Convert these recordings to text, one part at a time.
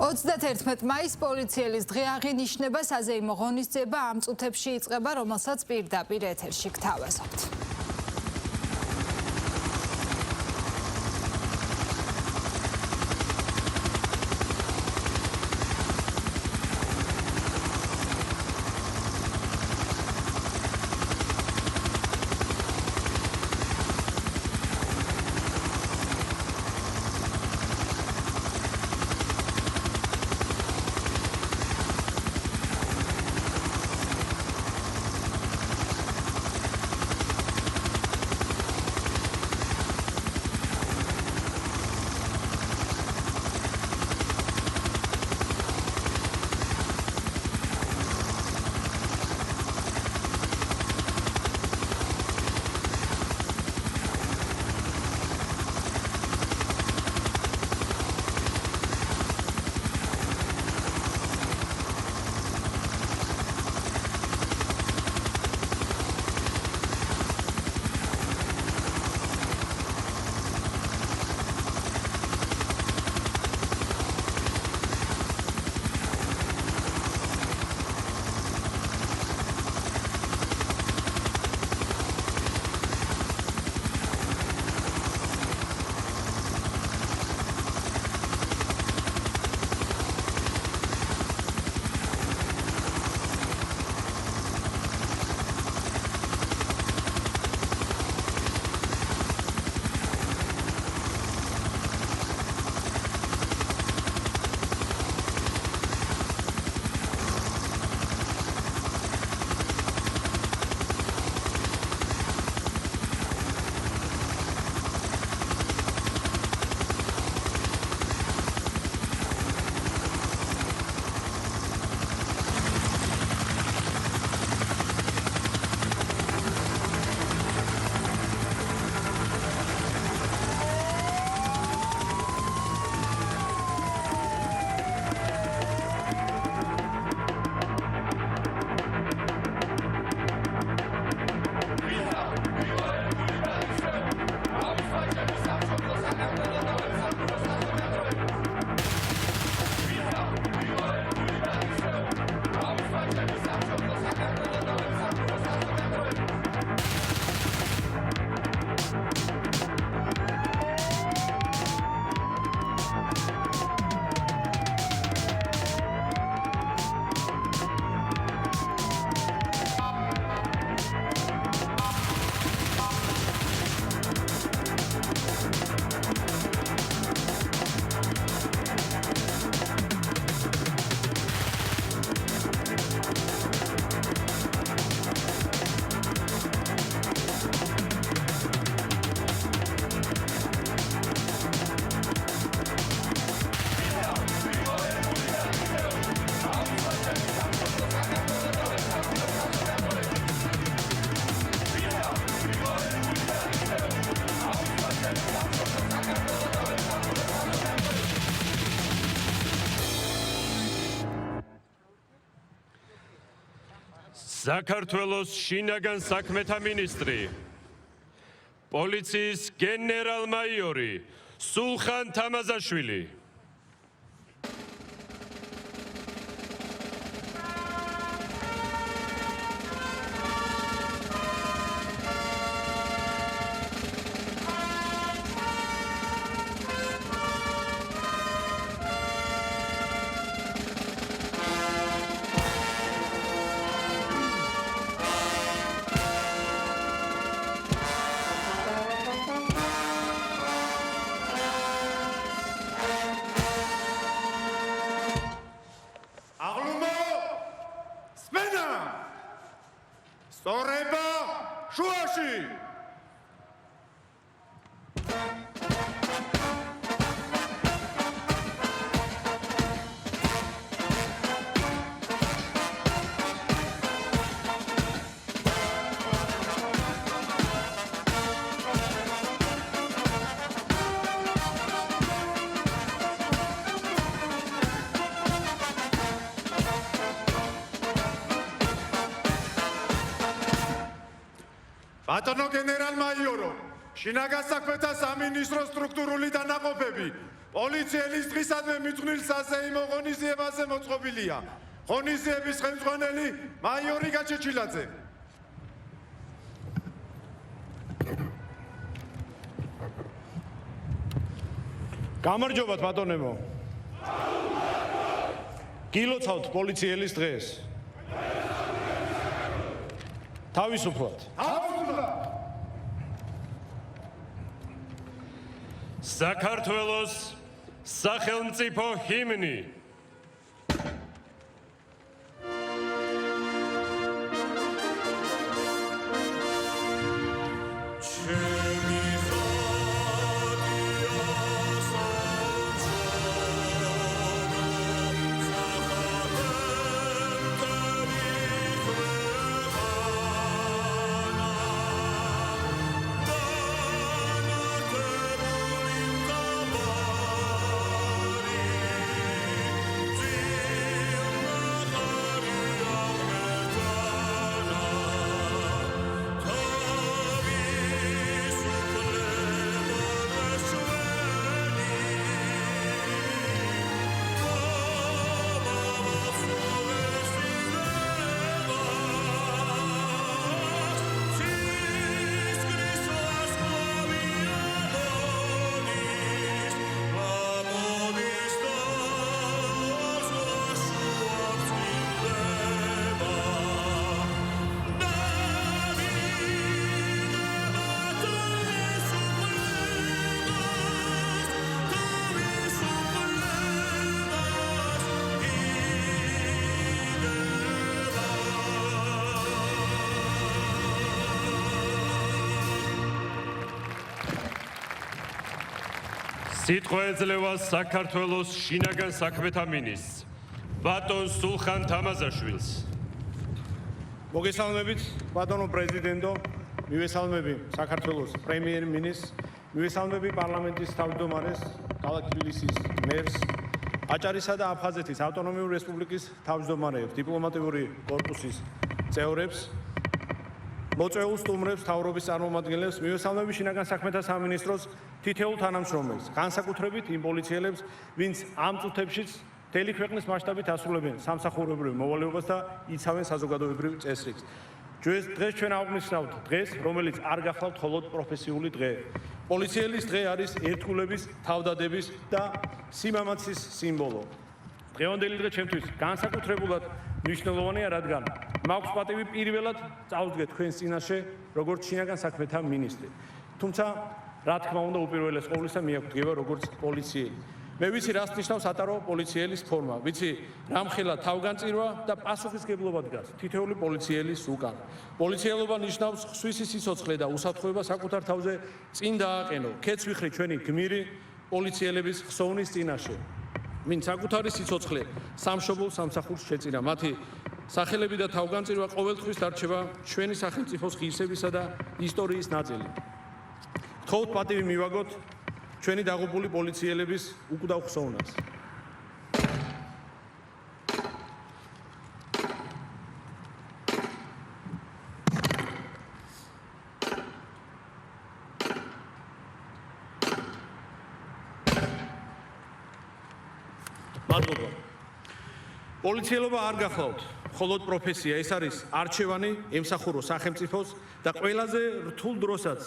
31 მაის პოლიციელის დღე აღინიშნება, საზეიმო ღონისძიება ამ წუთებში იწყება, რომელსაც პირდაპირ ეთერში გთავაზობთ. საქართველოს შინაგან საქმეთა მინისტრი, პოლიციის გენერალ-მაიორი სულხან თამაზაშვილი. სწორება შუაში. ბატონო გენერალ-მაიორო, შინაგან საქმეთა სამინისტროს სტრუქტურული დანაყოფები პოლიციელის დღისადმე მიძღვნილ საზეიმო ღონისძიებაზე მოწყობილია. ღონისძიების ხელმძღვანელი მაიორი გაჩეჩილაძე. გამარჯობათ ბატონებო. გილოცავთ პოლიციელის დღეს. თავისუფლად. საქართველოს სახელმწიფო ჰიმნი. სიტყვა ეძლევა საქართველოს შინაგან საქმეთა მინისტრს ბატონ სულხან თამაზაშვილს. მოგესალმებით ბატონო პრეზიდენტო, მივესალმები საქართველოს პრემიერ-მინისტრს, მივესალმები პარლამენტის თავმჯდომარეს, ქალაქ თბილისის მერს, აჭარისა და აფხაზეთის ავტონომიური რესპუბლიკის თავმჯდომარეებს, დიპლომატიური კორპუსის წევრებს, მოწვეულ სტუმრებს, მთავრობის წარმომადგენლებს, მივესალმები შინაგან საქმეთა სამინისტროს თითოეულ თანამშრომელს, განსაკუთრებით იმ პოლიციელებს, ვინც ამ წუთებშიც მთელი ქვეყნის მასშტაბით ასრულებენ სამსახურებრივ მოვალეობას და იცავენ საზოგადოებრივ წესრიგს. დღეს ჩვენ აღვნიშნავთ დღეს, რომელიც არ გახლავთ მხოლოდ პროფესიული დღე. პოლიციელის დღე არის ერთგულების, თავდადების და სიმამაცის სიმბოლო. დღევანდელი დღე ჩემთვის განსაკუთრებულად მნიშვნელოვანია, რადგან მაქვს პატივი პირველად წავდგე თქვენს წინაშე, როგორც შინაგან საქმეთა მინისტრი. თუმცა, რა თქმა უნდა, უპირველეს ყოვლისა მიაგვდგება როგორც პოლიციელი. მე ვიცი, რას ნიშნავს ატარო პოლიციელის ფორმა, ვიცი, რამხელა თავგანწირვა და პასუხისგებლობა დგას თითოეული პოლიციელის უკან. პოლიციელობა ნიშნავს ხსვისი სიცოცხლე და უსაფრთხოება საკუთარ თავზე წინ დააყენო. ქეც ვიხრით ჩვენი გმირი პოლიციელების ხსოვნის წინაშე. ვინც საკუთარი სიცოცხლე სამშობლო სამსახურს შეწირა. მათი სახელები და თავგანწირვა ყოველთვის დარჩება ჩვენი სახელმწიფოს ღირსებისა და ისტორიის ნაწილი. გთხოვთ პატივი მივაგოთ ჩვენი დაღუპული პოლიციელების უკვდავ ხსოვნას. მადლობა. პოლიციელობა არ გახლავთ მხოლოდ პროფესია, ეს არის არჩევანი, ემსახურო სახელმწიფოს და ყველაზე რთულ დროსაც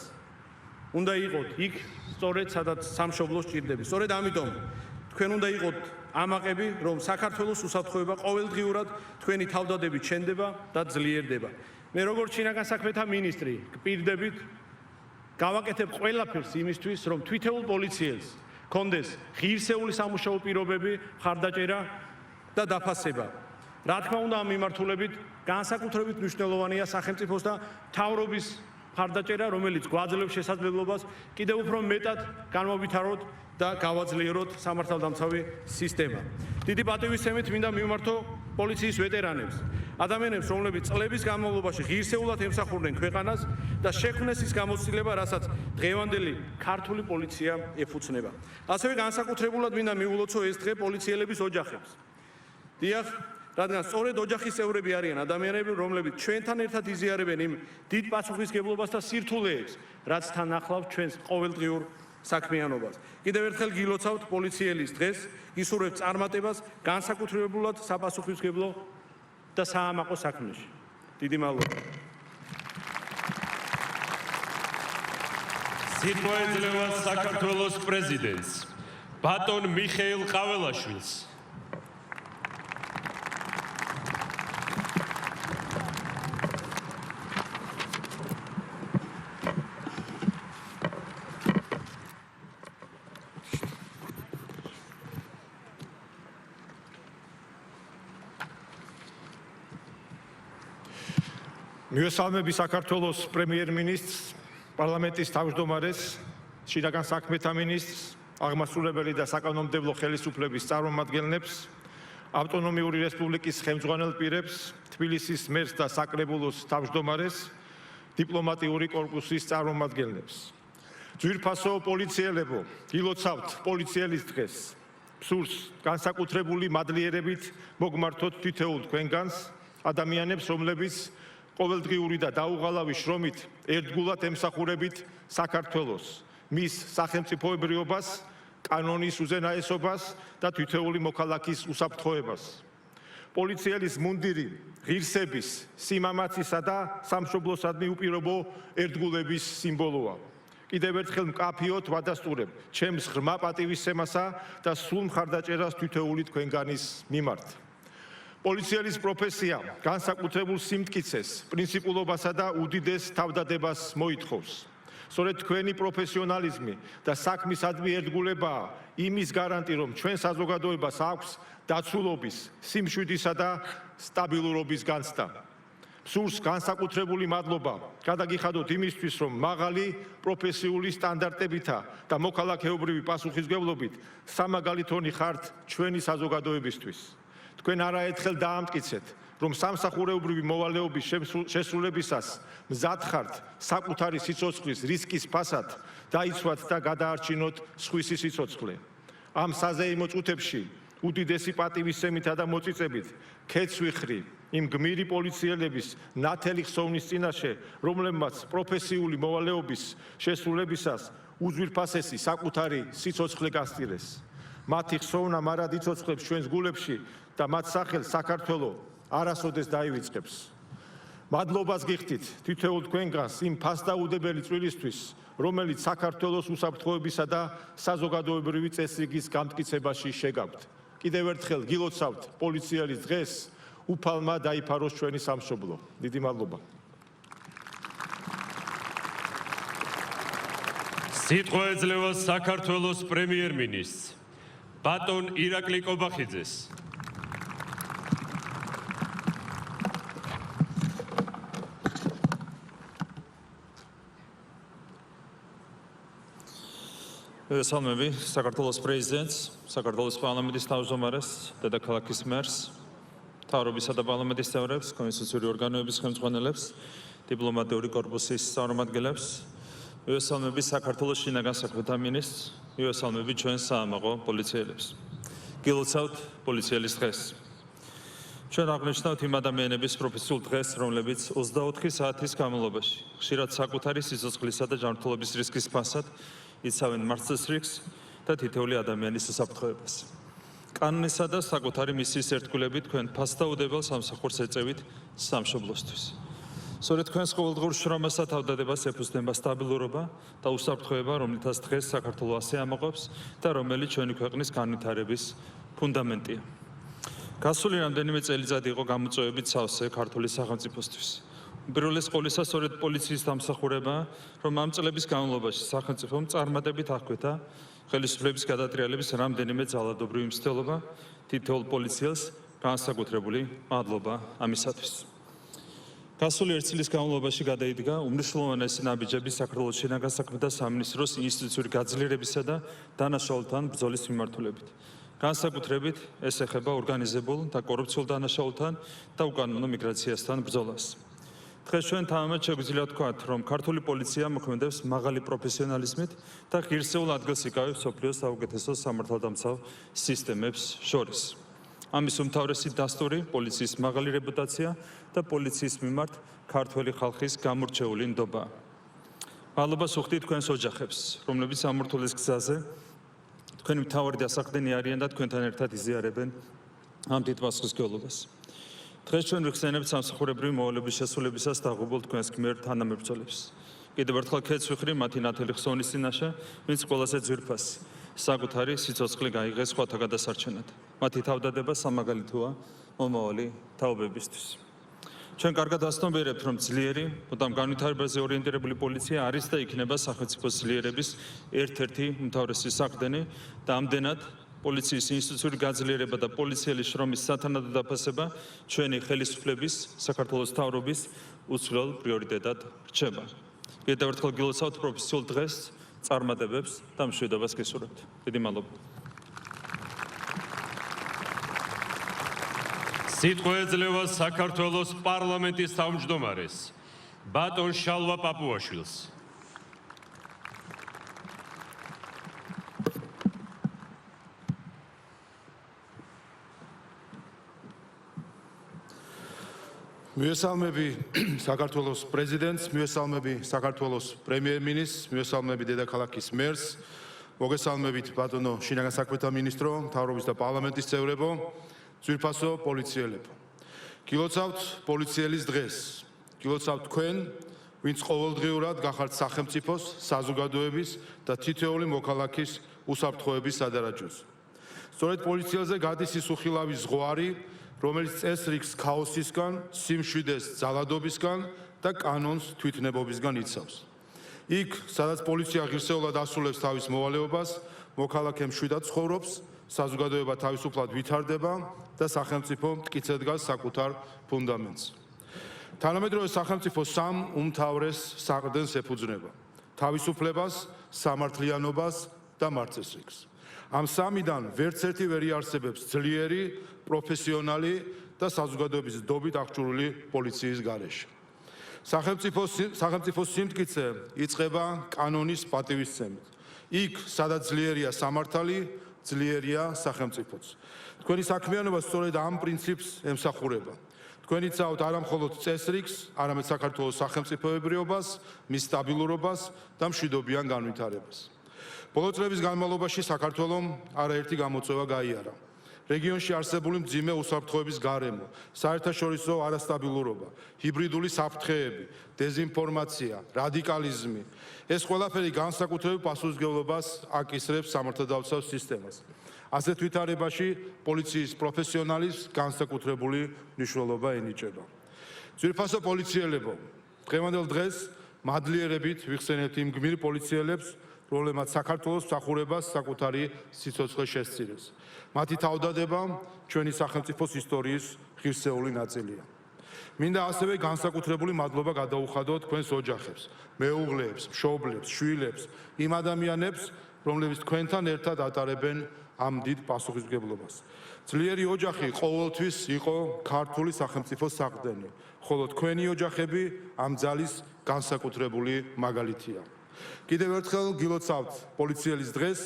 უნდა იყოთ იქ, სწორედ სადაც სამშობლოს ჭირდები. სწორედ ამიტომ თქვენ უნდა იყოთ ამაყები, რომ საქართველოს უსაფრთხოება ყოველდღიურად თქვენი თავდადებით შენდება და ძლიერდება. მე როგორც შინაგან საქმეთა მინისტრი გპირდებით გავაკეთებ ყველაფერს იმისთვის, რომ თითოეულ პოლიციელს კონდეს ღირსეული სამუშაო პირობები, მხარდაჭერა და დაფასება. რა თქმა უნდა, ამ მიმართულებით განსაკუთრებით მნიშვნელოვანია სახელმწიფოს და მთავრობის მხარდაჭერა, რომელიც გვაძლევს შესაძლებლობას კიდევ უფრო მეტად განმოვითაროთ და გავაძლიეროთ სამართალდამცავი სისტემა. დიდი პატივისცემით მინდა მივმართო პოლიციის ვეტერანებს, ადამიანებს, რომლებიც წლების განმავლობაში ღირსეულად ემსახურნენ ქვეყანას და შექმნეს ის გამოცდილება, რასაც დღევანდელი ქართული პოლიცია ეფუძნება. ასევე განსაკუთრებულად მინდა მივულოცო ეს დღე პოლიციელების ოჯახებს. დიახ, რადგან სწორედ ოჯახის წევრები არიან ადამიანები, რომლებიც ჩვენთან ერთად იზიარებენ იმ დიდ პასუხისმგებლობას და სირთულეებს, რაც თან ახლავს ჩვენს ყოველდღიურ საქმიანობას. კიდევ ერთხელ გილოცავთ პოლიციელის დღეს, გისურვებთ წარმატებას განსაკუთრებულად საპასუხისმგებლო და საამაყო საქმეში. დიდი მადლობა. სიტყვა ეძლევა საქართველოს პრეზიდენტს ბატონ მიხეილ ყაველაშვილს. მივესალმები საქართველოს პრემიერ-მინისტრს, პარლამენტის თავმჯდომარეს, შინაგან საქმეთა მინისტრს, აღმასრულებელი და საკანონმდებლო ხელისუფლების წარმომადგენლებს, ავტონომიური რესპუბლიკის ხელმძღვანელ პირებს, თბილისის მერს და საკრებულოს თავმჯდომარეს, დიპლომატიური კორპუსის წარმომადგენლებს. ძვირფასო პოლიციელებო, გილოცავთ პოლიციელის დღეს. სურს განსაკუთრებული მადლიერებით მოგმართოთ თითოეულ თქვენგანს, ადამიანებს, რომლებიც ყოველდღიური და დაუღალავი შრომით ერთგულად ემსახურებით საქართველოს, მის სახელმწიფოებრიობას, კანონის უზენაესობას და თითოეული მოქალაქის უსაფრთხოებას. პოლიციელის მუნდირი ღირსების, სიმამაცისა და სამშობლოსადმი უპირობო ერთგულების სიმბოლოა. კიდევ ერთხელ მკაფიოდ ვადასტურებ ჩემს ღრმა პატივისცემასა და სრულ მხარდაჭერას თითოეული თქვენგანის მიმართ. პოლიციელის პროფესია განსაკუთრებულ სიმტკიცეს, პრინციპულობასა და უდიდეს თავდადებას მოითხოვს. სწორედ თქვენი პროფესიონალიზმი და საქმისადმი ერთგულებაა იმის გარანტი, რომ ჩვენ საზოგადოებას აქვს დაცულობის, სიმშვიდისა და სტაბილურობის განცდა. სურს განსაკუთრებული მადლობა გადაგიხადოთ იმისთვის, რომ მაღალი პროფესიული სტანდარტებითა და მოქალაქეობრივი პასუხისმგებლობით სამაგალითონი ხართ ჩვენი საზოგადოებისთვის. თქვენ არაერთხელ დაამტკიცეთ, რომ სამსახურეობრივი მოვალეობის შესრულებისას მზად ხართ საკუთარი სიცოცხლის რისკის ფასად დაიცვათ და გადაარჩინოთ სხვისი სიცოცხლე. ამ საზეიმო წუთებში უდიდესი პატივისცემითა და მოწიწებით ქეთს ვიხრი იმ გმირი პოლიციელების ნათელი ხსოვნის წინაშე, რომლებმაც პროფესიული მოვალეობის შესრულებისას უძვირფასესი საკუთარი სიცოცხლე გასწირეს. მათი ხსოვნა მარად იცოცხლებს ჩვენს გულებში და მათ სახელს საქართველო არასოდეს დაივიწყებს. მადლობას გიხდით თითოეულ თქვენგანს იმ ფასდაუდებელი წვლილისთვის, რომელიც საქართველოს უსაფრთხოებისა და საზოგადოებრივი წესრიგის გამტკიცებაში შეგავთ. კიდევ ერთხელ გილოცავთ პოლიციელის დღეს, უფალმა დაიფაროს ჩვენი სამშობლო. დიდი მადლობა. სიტყვა ეძლევა საქართველოს პრემიერ-მინისტრს ბატონ ირაკლი კობახიძეს. მივესალმები საქართველოს პრეზიდენტს, საქართველოს პარლამენტის თავმჯდომარეს, დედაქალაქის მერს, მთავრობისა და პარლამენტის წევრებს, კონსტიტუციური ორგანოების ხელმძღვანელებს, დიპლომატიური კორპუსის წარმომადგენლებს, მივესალმები საქართველოს შინაგან საქმეთა მინისტრს, მივესალმები ჩვენ საამაყო პოლიციელებს. გილოცავთ პოლიციელის დღეს. ჩვენ აღნიშნავთ იმ ადამიანების პროფესიულ დღეს, რომლებიც 24 საათის განმავლობაში ხშირად საკუთარი სიცოცხლისა და ჯანმრთელობის რისკის ფასად იცავენ მარცხის რისკს და თითოეული ადამიანის უსაფრთხოებას. კანონისა და საკუთარი მისიის ერთგულებით თქვენ ფასდაუდებელ სამსახურს ეწევით სამშობლოსთვის. სწორედ თქვენს ყოველდღიურ შრომასა თავდადებას ეფუძნება სტაბილურობა და უსაფრთხოება, რომლითაც დღეს საქართველო ასე ამაყობს და რომელიც ჩვენი ქვეყნის განვითარების ფუნდამენტია. გასული რამდენიმე წელიწადი იყო გამოწვევებით სავსე ქართული სახელმწიფოსთვის. პირველეს ყოვლისა სწორედ პოლიციის დამსახურება, რომ ამ წლების განმავლობაში სახელმწიფომ წარმატებით აღკვეთა ხელისუფლების გადატრიალების რამდენიმე ძალადობრივი მცდელობა, თითოეულ პოლიციელს განსაკუთრებული მადლობა ამისათვის. გასული ერთ წლის განმავლობაში გადაიდგა უმნიშვნელოვანესი ნაბიჯები საქართველოს შინაგან საქმეთა სამინისტროს ინსტიტუციური გაძლიერებისა და დანაშაულთან ბრძოლის მიმართულებით. განსაკუთრებით ეს ეხება ორგანიზებულ და კორუფციულ დანაშაულთან და უკანონო მიგრაციასთან ბრძოლას. დღეს ჩვენ თამამად შეგვიძლია ვთქვათ, რომ ქართული პოლიცია მოქმედებს მაღალი პროფესიონალიზმით და ღირსეულ ადგილს იკავებს მსოფლიოს საუკეთესო სამართალდამცავ სისტემებს შორის. ამის უმთავრესი დასტური პოლიციის მაღალი რეპუტაცია და პოლიციის მიმართ ქართველი ხალხის გამორჩეული ნდობაა. მადლობას ვუხდით თქვენს ოჯახებს, რომლებიც ამორთულეს გზაზე თქვენი მთავარი დასაყრდენი არიან და თქვენთან ერთად იზიარებენ ამ დიდ პასუხისმგებლობას. დღეს ჩვენ ვიხსენებთ სამსახურებრივი მოვალეობის შესრულებისას დაღუპულ თქვენს გმირ თანამებრძოლებს. კიდევ ერთხელ ქეთს ვიხრი მათი ნათელი ხსოვნის წინაშე, ვინც ყველაზე ძვირფასი საკუთარი სიცოცხლე გაიღეს სხვათა გადასარჩენად. მათი თავდადება სამაგალითოა მომავალი თაობებისთვის. ჩვენ კარგად ასნობიერებთ, რომ ძლიერი, მუდამ განვითარებაზე ორიენტირებული პოლიცია არის და იქნება სახელმწიფოს ძლიერების ერთ-ერთი უმთავრესი საყრდენი და ამდენად პოლიციის ინსტიტუციური გაძლიერება და პოლიციელის შრომის სათანადო დაფასება ჩვენი ხელისუფლების, საქართველოს მთავრობის უცვლელ პრიორიტეტად რჩება. კიდევ ერთხელ გილოცავთ პროფესიულ დღეს, წარმატებებს და მშვიდობას გესურვებთ. დიდი მადლობა. სიტყვა ეძლევა საქართველოს პარლამენტის თავმჯდომარეს ბატონ შალვა პაპუაშვილს. მივესალმები საქართველოს პრეზიდენტს, მივესალმები საქართველოს პრემიერ-მინისტრს, მივესალმები დედაქალაქის მერს, მოგესალმებით ბატონო შინაგან საქმეთა მინისტრო, მთავრობის და პარლამენტის წევრებო, ძვირფასო პოლიციელებო. გილოცავთ პოლიციელის დღეს. გილოცავთ თქვენ, ვინც ყოველდღიურად გახართ სახელმწიფოს, საზოგადოების და თითოეული მოქალაქის უსაფრთხოების სადარაჯოზე. სწორედ პოლიციელზე გადის ის უხილავი ზღვარი, რომელიც წესრიგს ქაოსისგან, სიმშვიდეს ძალადობისგან და კანონს თვითნებობისგან იცავს. იქ, სადაც პოლიცია ღირსეულად ასრულებს თავის მოვალეობას, მოქალაქე მშვიდად ცხოვრობს, საზოგადოება თავისუფლად ვითარდება და სახელმწიფო მტკიცედ დგას საკუთარ ფუნდამენტს. თანამედროვე სახელმწიფო სამ უმთავრეს საყრდენს ეფუძნება: თავისუფლებას, სამართლიანობას და მარწესრიგს. ამ სამიდან ვერც ერთი ვერ იარსებებს ძლიერი, პროფესიონალი და საზოგადოების დობით აღჭურვილი პოლიციის გარეშე. სახელმწიფოს სიმტკიცე იწყება კანონის პატივისცემით. იქ, სადაც ძლიერია სამართალი, ძლიერია სახელმწიფოც. თქვენი საქმიანობა სწორედ ამ პრინციპს ემსახურება. თქვენ იცავთ არა მხოლოდ წესრიგს, არამედ საქართველოს სახელმწიფოებრიობას, მის სტაბილურობას და მშვიდობიან განვითარებას. ბოლო წლების განმავლობაში საქართველომ არაერთი გამოწვევა გაიარა. რეგიონში არსებული მძიმე უსაფრთხოების გარემო, საერთაშორისო არასტაბილურობა, ჰიბრიდული საფრთხეები, დეზინფორმაცია, რადიკალიზმი. ეს ყველაფერი განსაკუთრებულ პასუხისმგებლობას აკისრებს სამართალდამცავ სისტემას. ასეთ ვითარებაში პოლიციის პროფესიონალის განსაკუთრებული მნიშვნელობა ენიჭება. ძვირფასო პოლიციელებო, დღევანდელ დღეს მადლიერებით ვიხსენებთ იმ გმირ პოლიციელებს, რომლებმაც საქართველოს მსახურებას საკუთარი სიცოცხლე შესწირეს. მათი თავდადება ჩვენი სახელმწიფოს ისტორიის ღირსეული ნაწილია. მინდა ასევე განსაკუთრებული მადლობა გადაუხადოთ თქვენს ოჯახებს, მეუღლეებს, მშობლებს, შვილებს, იმ ადამიანებს, რომლებიც თქვენთან ერთად ატარებენ ამ დიდ პასუხისმგებლობას. ძლიერი ოჯახი ყოველთვის იყო ქართული სახელმწიფოს საყრდენი, ხოლო თქვენი ოჯახები ამ ძალის განსაკუთრებული მაგალითია. კიდევ ერთხელ გილოცავთ პოლიციელის დღეს,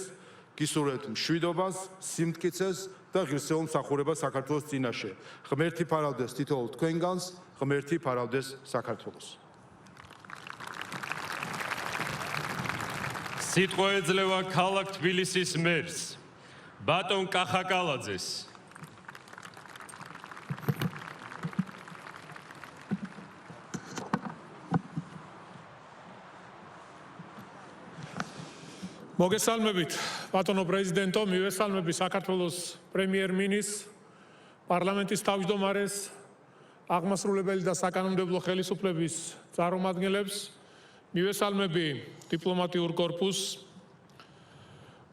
გისურვებთ მშვიდობას, სიმტკიცეს და ღირსეულ მსახურებას საქართველოს წინაშე. ღმერთი ფარავდეს თითოეულ თქვენგანს, ღმერთი ფარავდეს საქართველოს. სიტყვა ეძლევა ქალაქ თბილისის მერს ბატონ კახაკალაძეს. მოგესალმებით, ბატონო პრეზიდენტო, მივესალმები საქართველოს პრემიერ-მინისტრს, პარლამენტის თავმჯდომარეს, აღმასრულებელი და საკანონმდებლო ხელისუფლების წარმომადგენლებს, მივესალმები დიპლომატიურ კორპუსს.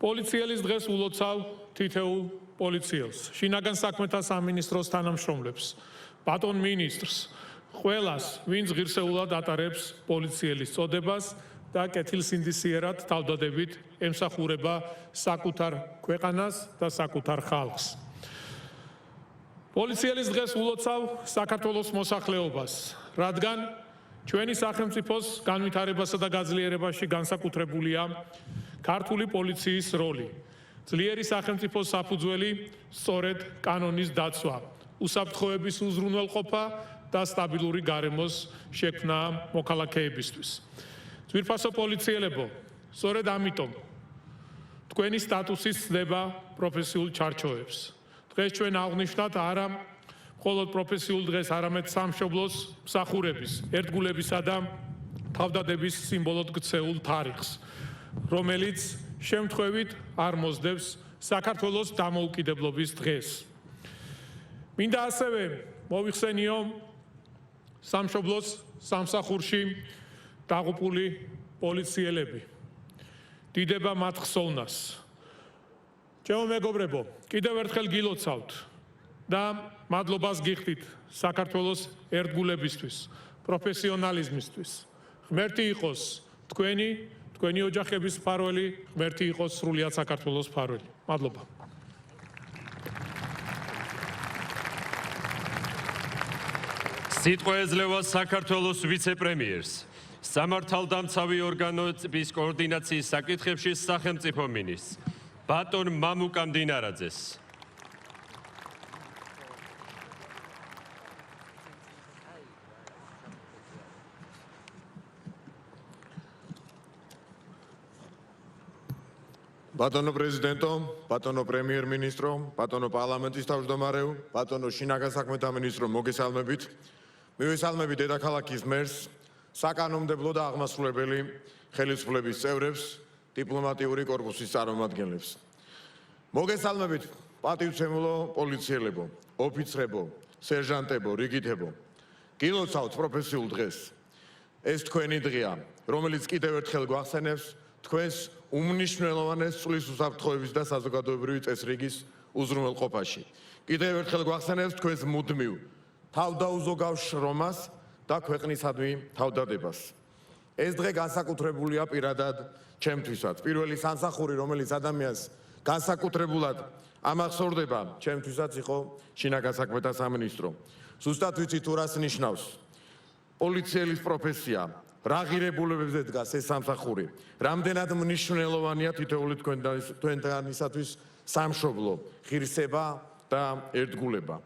პოლიციელის დღეს ულოცავ თითოეულ პოლიციელს, შინაგან საქმეთა სამინისტროს თანამშრომლებს, ბატონ მინისტრს, ყველას, ვინც ღირსეულად ატარებს პოლიციელის წოდებას და კეთილსინდისიერად თავდადებით ემსახურება საკუთარ ქვეყანას და საკუთარ ხალხს. პოლიციელის დღეს ულოცავ საქართველოს მოსახლეობას, რადგან ჩვენი სახელმწიფოს განვითარებასა და გაძლიერებაში განსაკუთრებულია ქართული პოლიციის როლი. ძლიერი სახელმწიფოს საფუძველი სწორედ კანონის დაცვა, უსაფრთხოების უზრუნველყოფა და სტაბილური გარემოს შექმნა მოქალაქეებისთვის. ძვირფასო პოლიციელებო, სწორედ ამიტომ თქვენი სტატუსის ცდება პროფესიულ ჩარჩოებს. დღეს ჩვენ აღვნიშნათ არა მხოლოდ პროფესიულ დღეს, არამედ სამშობლოს მსახურების, ერთგულებისა და თავდადების სიმბოლოდ გქცეულ თარიღს, რომელიც შემთხვევით არ მოსდევს საქართველოს დამოუკიდებლობის დღეს. მინდა ასევე მოვიხსენიო სამშობლოს სამსახურში დაღუპული პოლიციელები. დიდება მათ ხსოვნას. ჩემო მეგობრებო, კიდევ ერთხელ გილოცავთ და მადლობას გიხდით საქართველოს ერთგულებისთვის, პროფესიონალიზმისთვის. ღმერთი იყოს თქვენი ოჯახების მფარველი, ღმერთი იყოს სრულიად საქართველოს მფარველი. მადლობა. სიტყვა ეძლევა საქართველოს ვიცე-პრემიერს, სამართალდამცავი ორგანოების კოორდინაციის საკითხებში სახელმწიფო მინისტრს, ბატონ მამუკა მდინარაძეს. ბატონო პრეზიდენტო, ბატონო პრემიერ-მინისტრო, ბატონო პარლამენტის თავმჯდომარეო, ბატონო შინაგან საქმეთა მინისტრო, მოგესალმებით. მივესალმებით დედაქალაქის მერს, საკანონმდებლო და აღმასრულებელი ხელისუფლების წევრებს, დიპლომატიური კორპუსის წარმომადგენლებს. მოგესალმებით პატივცემულო პოლიციელებო, ოფიცრებო, სერჟანტებო, რიგითებო. გილოცავთ პროფესიულ დღეს. ეს თქვენი დღეა, რომელიც კიდევ ერთხელ გვახსენებს თქვენს უმნიშვნელოვანეს წვლის უსაფრთხოების და საზოგადოებრივი წესრიგის უზრუნველყოფაში. კიდევ ერთხელ გვახსენებს თქვენს მუდმივ თავდაუზოგავ შრომას და ქვეყნისადმი თავდადებას. ეს დღე განსაკუთრებულია პირადად ჩემთვისაც. პირველი სამსახური, რომელიც ადამიანს განსაკუთრებულად ამახსოვრდება, ჩემთვისაც იყო შინაგან საქმეთა სამინისტრო. ზუსტად ვიცი თუ რას ნიშნავს პოლიციელის პროფესია, რა ღირებულებებზე დგას ეს სამსახური, რამდენად მნიშვნელოვანია თითოეული თქვენთანისათვის სამშობლო, ღირსება და ერთგულება.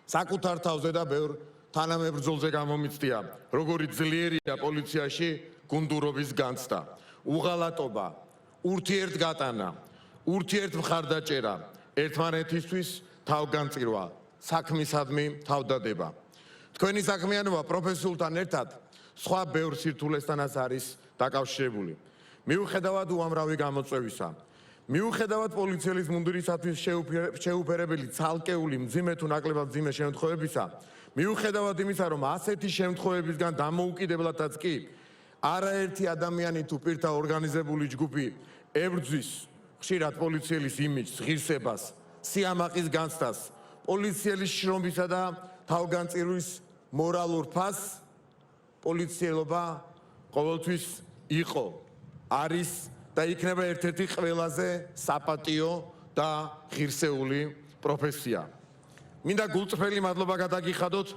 საკუთარ თავზე და ბევრ თანამებრძოლზე გამომიცდია, როგორი ძლიერია პოლიციაში გუნდურობის განცდა, უღალატობა, ურთიერთგატანა, ურთიერთმხარდაჭერა, ერთმანეთისთვის თავგანწირვა, საქმისადმი თავდადება. თქვენი საქმიანობა პროფესიულთან ერთად სხვა ბევრ სირთულესთანაც არის დაკავშირებული. მიუხედავად უამრავი გამოწვევისა, მიუხედავად პოლიციელის მუნდირისათვის შეუფერებელი ცალკეული მძიმე თუ ნაკლებად მძიმე შემთხვევებისა, მიუხედავად იმისა, რომ ასეთი შემთხვევებისგან დამოუკიდებლადაც კი არაერთი ადამიანი თუ პირთა ორგანიზებული ჯგუფი ებრძვის ხშირად პოლიციელის იმიჯს, ღირსებას, სიამაყის განცდას, პოლიციელის შრომისა და თავგანწირვის მორალურ ფასს, პოლიციელობა ყოველთვის იყო, არის და იქნება ერთ-ერთი ყველაზე საპატიო და ღირსეული პროფესია. მინდა გულწრფელი მადლობა გადაგიხადოთ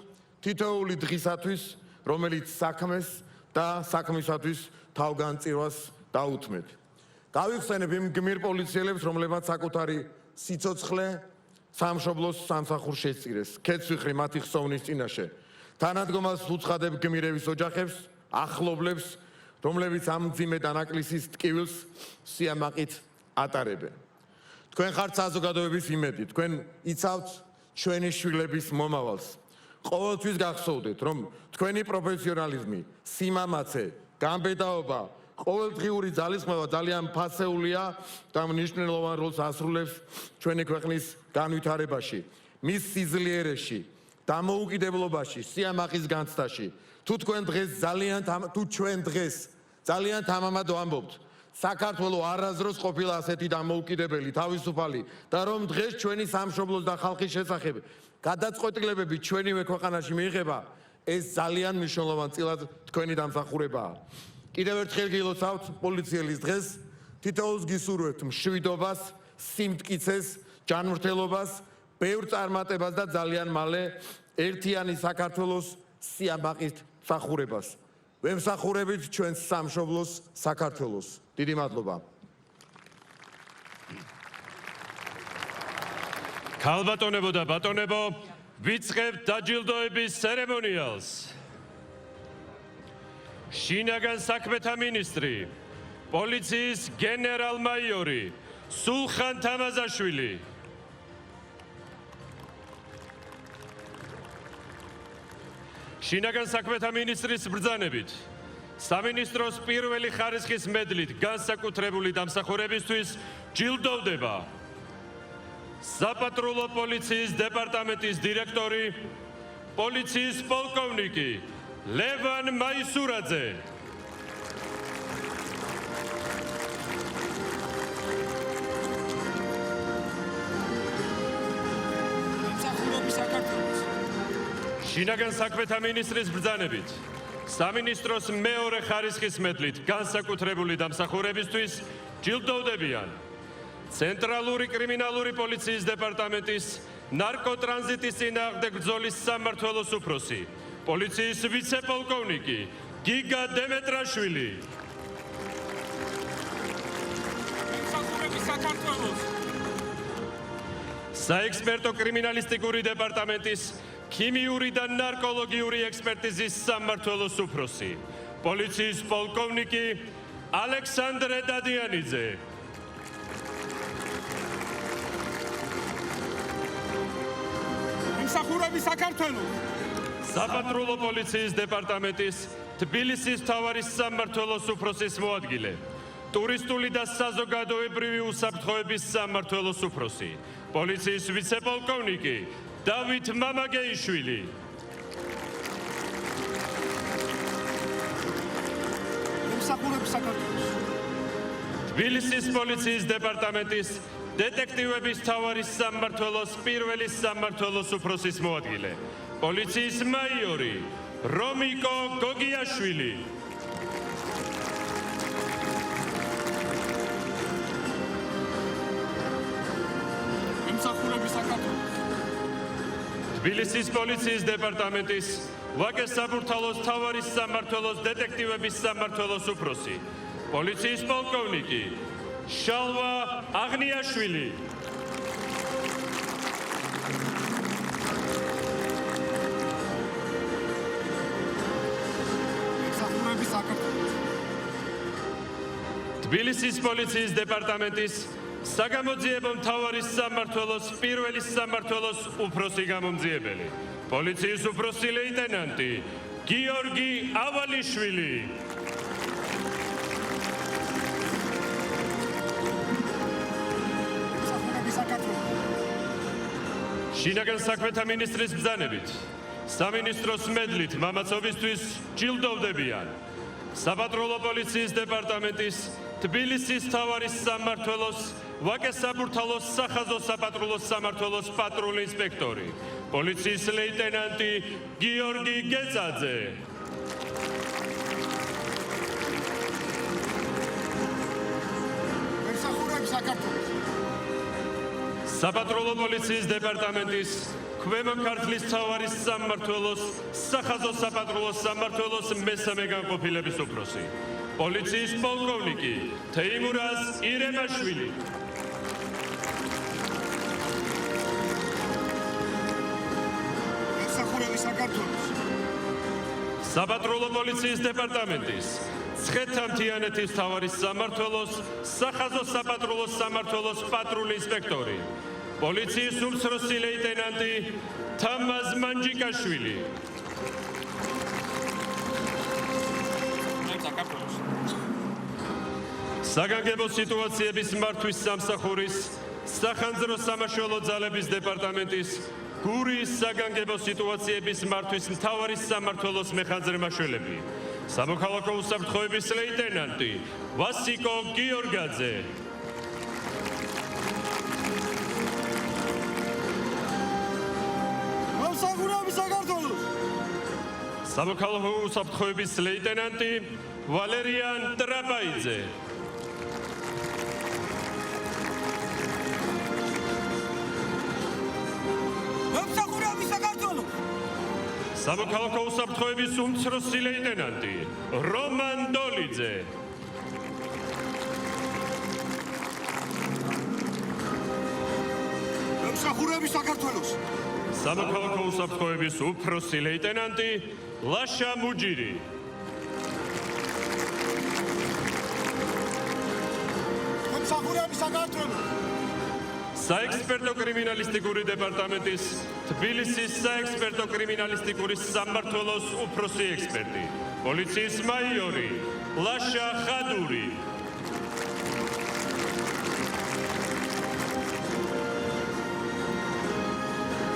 თითოეული დღისათვის, რომელიც საქმეს და საქმისათვის თავგანწირვას დაუთმეთ. გავიხსენებ იმ გმირ პოლიციელებს, რომლებმაც საკუთარი სიცოცხლე სამშობლოს სამსახურს შესწირეს. ქეთს ვიხრი მათი ხსოვნის წინაშე. თანადგომას უცხადებ გმირების ოჯახებს, ახლობლებს, რომლებიც ამ მძიმე დანაკლისის ტკივილს სიამაყით ატარებენ. თქვენ ხართ საზოგადოების იმედი, თქვენ იცავთ ჩვენი შვილების მომავალს. ყოველთვის გახსოვდეთ, რომ თქვენი პროფესიონალიზმი, სიმამაცე, გამბედაობა, ყოველდღიური ძალისხმევა ძალიან ფასეულია და მნიშვნელოვან როლს ასრულებს ჩვენი ქვეყნის განვითარებაში, მის სიძლიერეში, დამოუკიდებლობაში, სიამაყის განცდაში. თუ ჩვენ დღეს ძალიან თამამად ვამბობთ, საქართველო არასდროს ყოფილა ასეთი დამოუკიდებელი, თავისუფალი და რომ დღეს ჩვენი სამშობლოს და ხალხის შესახებ გადაწყვეტილებები ჩვენივე ქვეყანაში მიიღება, ეს ძალიან მნიშვნელოვანი წილად თქვენი დამსახურებაა. კიდევ ერთხელ გილოცავთ პოლიციელის დღეს, თითოეულს გისურვებთ მშვიდობას, სიმტკიცეს, ჯანმრთელობას, ბევრ წარმატებას და ძალიან მალე ერთიანი საქართველოს სიამაყით მსახურებას. ვემსახურებით ჩვენს სამშობლოს საქართველოს. დიდი მადლობა. ქალბატონებო და ბატონებო, ვიწყებთ დაჯილდოების ცერემონიალს. შინაგან საქმეთა მინისტრი, პოლიციის გენერალ-მაიორი სულხან თამაზაშვილი. შინაგან საქმეთა მინისტრის ბრძანებით სამინისტროს პირველი ხარისხის მედლით განსაკუთრებული დამსახურებისთვის ჯილდოვდება საპატრულო პოლიციის დეპარტამენტის დირექტორი, პოლიციის პოლკოვნიკი ლევან მაისურაძე. შინაგან საქმეთა მინისტრის ბრძანებით სამინისტროს მეორე ხარისხის მედლით განსაკუთრებული დამსახურებისთვის ჯილდოვდებიან ცენტრალური კრიმინალური პოლიციის დეპარტამენტის ნარკოტრანზიტის წინააღმდეგ ბრძოლის სამმართველოს უფროსი, პოლიციის ვიცე-პოლკოვნიკი გიგა დემეტრაშვილი. საექსპერტო კრიმინალისტიკური დეპარტამენტის ქიმიური და ნარკოლოგიური ექსპერტიზის სამმართველოს უფროსი, პოლიციის პოლკოვნიკი ალექსანდრე დადიანიძე. მსახურები საქართველოს. საპატრულო პოლიციის დეპარტამენტის თბილისის მთავარის სამმართველოს უფროსის მოადგილე, ტურისტული და საზოგადოებრივი უსაფრთხოების სამმართველოს უფროსი, პოლიციის ვიცე-პოლკოვნიკი დავით მამაგეიშვილი. მსახურები საქართველოს. თბილისის პოლიციის დეპარტამენტის დეტექტივების მთავარის სამმართველოს პირველი სამმართველოს უფროსის მოადგილე, პოლიციის მაიორი რომიკო გოგიაშვილი. მსახურები საქართველოს. თბილისის პოლიციის დეპარტამენტის ვაკეს საბურთალოს მთავარის სამმართველოს დეტექტივების სამმართველოს უფროსი, პოლიციის პოლკოვნიკი შალვა აღნიაშვილი. მსახურები საქართველოს. თბილისის პოლიციის დეპარტამენტის საგამოძიებო მთავარის სამმართველოს პირველი სამმართველოს უფროსი გამომძიებელი, პოლიციის უფროსი ლეიტენანტი გიორგი ავალიშვილი. მსახურები საქართველოს. შინაგან საქმეთა მინისტრის ბრძანებით სამინისტროს მედლით მამაცობისთვის ჯილდოვდებიან საპატრულო პოლიციის დეპარტამენტის თბილისის მთავარის სამმართველოს ვაკეს საბურთალოს სახაზო საპატრულო სამმართველოს პატრული ინსპექტორი, პოლიციის ლეიტენანტი გიორგი გეწაძე. მსახურები საქართველოს. საპატრულო პოლიციის დეპარტამენტის ქვემო ქართლის მთავარის სამმართველოს სახაზო საპატრულო სამმართველოს მესამე განყოფილების უფროსი, პოლიციის პოლკოვნიკი თეიმურაზ ირემაშვილი. მსახურები საქართველოს. საპატრულო პოლიციის დეპარტამენტის ცხეთამთიანეთის მთავარის სამმართველოს სახაზო საპატრულო სამმართველოს პატრული ინსპექტორი, პოლიციის უმცროსი ლეიტენანტი თამაზ მანჯიკაშვილი. საგანგებო სიტუაციების მართვის სამსახურის სახანძრო სამაშველო ძალების დეპარტამენტის გურიის საგანგებო სიტუაციების მართვის მთავარის სამმართველოს მეხანძრე-მაშველები, სამოქალაქო უსაფრთხოების ლეიტენანტი ვასიკო გიორგაძე. მსახურები საქართველოს. სამოქალაქო უსაფრთხოების ლეიტენანტი ვალერიან ტრაპაიძე. მსახურები საქართველოს. სამოქალაქო უსაფრთხოების უმცროსი ლეიტენანტი რომან დოლიძე. მომსახურები საქართველოს. სამოქალაქო უსაფრთხოების უფროსი ლეიტენანტი ლაშა მუჯირი. მომსახურები საქართველოს. საექსპერტო კრიმინალისტიკური დეპარტამენტის თბილისის საექსპერტო კრიმინალისტიკური სამმართველოს უფროსი ექსპერტი, პოლიციის მაიორი ლაშა ხადური.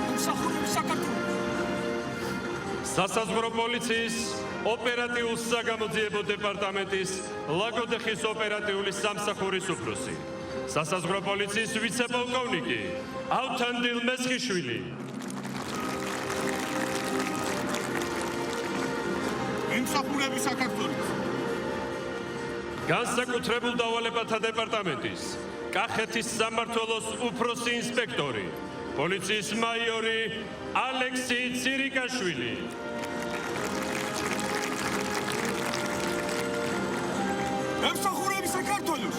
მომსახურები საქართველოს. სასაზღვრო პოლიციის ოპერატიულ საგამოძიებო დეპარტამენტის ლაგოდეხის ოპერატიული სამსახურის უფროსი, სასაზღვრო პოლიციის ვიცე-პოლკოვნიკი ავთანდილ მესხიშვილი. მომსახურები საქართველოს. განსაკუთრებულ დავალებათა დეპარტამენტის კახეთის სამმართველოს უფროსი ინსპექტორი, პოლიციის მაიორი ალექსი ცირიკაშვილი. მომსახურები საქართველოს.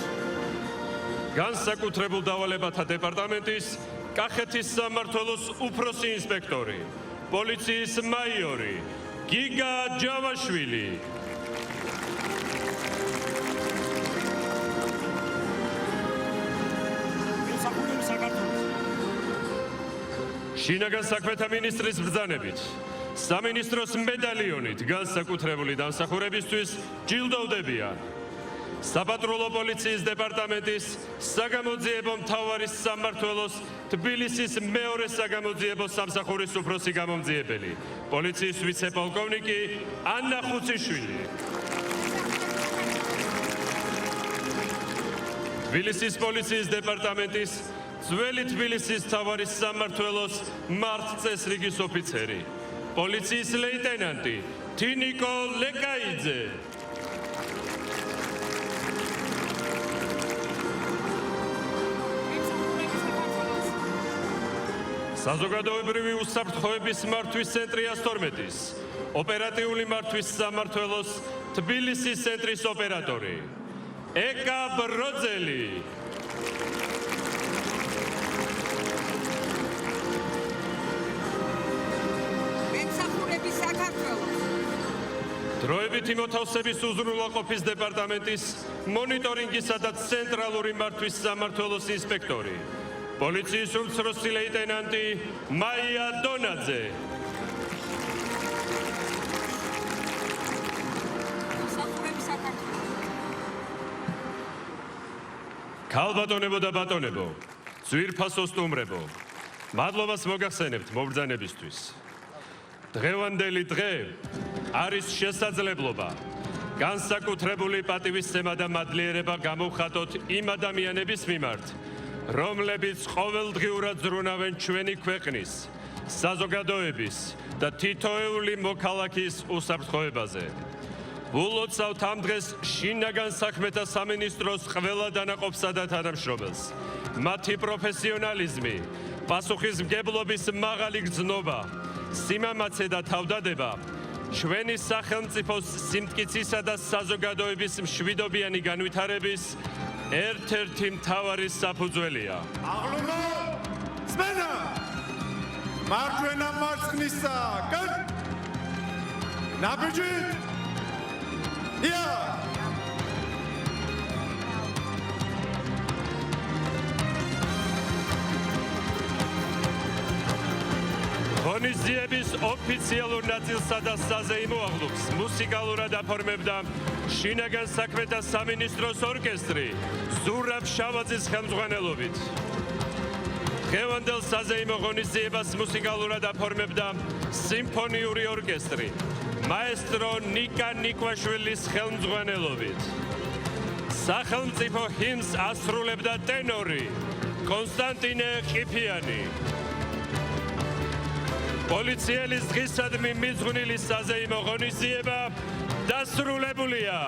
განსაკუთრებულ დავალებათა დეპარტამენტის კახეთის სამმართველოს უფროსი ინსპექტორი, პოლიციის მაიორი გიგა ჯავაშვილი. მომსახურები საქართველოს. შინაგან საქმეთა მინისტრის ბრძანებით სამინისტროს მედალიონით განსაკუთრებული დამსახურებისთვის ჯილდოვდებიან საპატრულო პოლიციის დეპარტამენტის საგამოძიებო მთავარის სამმართველოს თბილისის მეორე საგამოძიებო სამსახურის უფროსი გამომძიებელი, პოლიციის ვიცე-პოლკოვნიკი ანა ხუციშვილი. თბილისის პოლიციის დეპარტამენტის ძველი თბილისის მთავარის სამმართველოს მართწესრიგის ოფიცერი, პოლიციის ლეიტენანტი თინიკო ლეკაიძე. საზოგადოებრივი უსაფრთხოების მართვის ცენტრი 112-ის ოპერატიული მართვის სამმართველოს თბილისის ცენტრის ოპერატორი ეკა ბროძელი. მომსახურები საქართველოს. დროებითი მოთავსების უზრუნველყოფის დეპარტამენტის მონიტორინგისა და ცენტრალური მართვის სამმართველოს ინსპექტორი, პოლიციის უმცროსი ლეიტენანტი მაია დონაძე. მომსახურები საქართველოს. ქალბატონებო და ბატონებო, ძვირფასო სტუმრებო, მადლობას მოგახსენებთ მობრძანებისთვის. დღევანდელი დღე არის შესაძლებლობა განსაკუთრებული პატივისცემა და მადლიერება გამოვხატოთ იმ ადამიანების მიმართ, რომლებიც ყოველდღიურად ზრუნავენ ჩვენი ქვეყნის, საზოგადოების და თითოეული მოქალაქის უსაფრთხოებაზე. ულოცავთ ამ დღეს შინაგან საქმეთა სამინისტროს ყველა დანაყოფსა და თანამშრომელს. მათი პროფესიონალიზმი, პასუხისმგებლობის მაღალი გრძნობა, სიმამაცე და თავდადება ჩვენი სახელმწიფოს სიმტკიცისა და საზოგადოების მშვიდობიანი განვითარების ერთ-ერთი მთავარი საფუძველია. აღლუმა სმენა მარჯვენა მარცხნისა კენ ნაბიჯი ია ღონისძიების ოფიციალურ ნაწილსა და საზეიმო აღლუმს მუსიკალურად აფორმებდა შინაგან საქმეთა სამინისტროს ორკესტრი ზურაბ შავაძის ხელმძღვანელობით. დღევანდელ საზეიმო ღონისძიებას მუსიკალურად აფორმებდა სიმფონიური ორკესტრი მაესტრო ნიკა ნიკვაშვილის ხელმძღვანელობით. სახელმწიფო ჰიმნს ასრულებდა ტენორი კონსტანტინე ყიფიანი. პოლიციელის დღისადმი მიძღვნილი საზეიმო ღონისძიება დასრულებულია.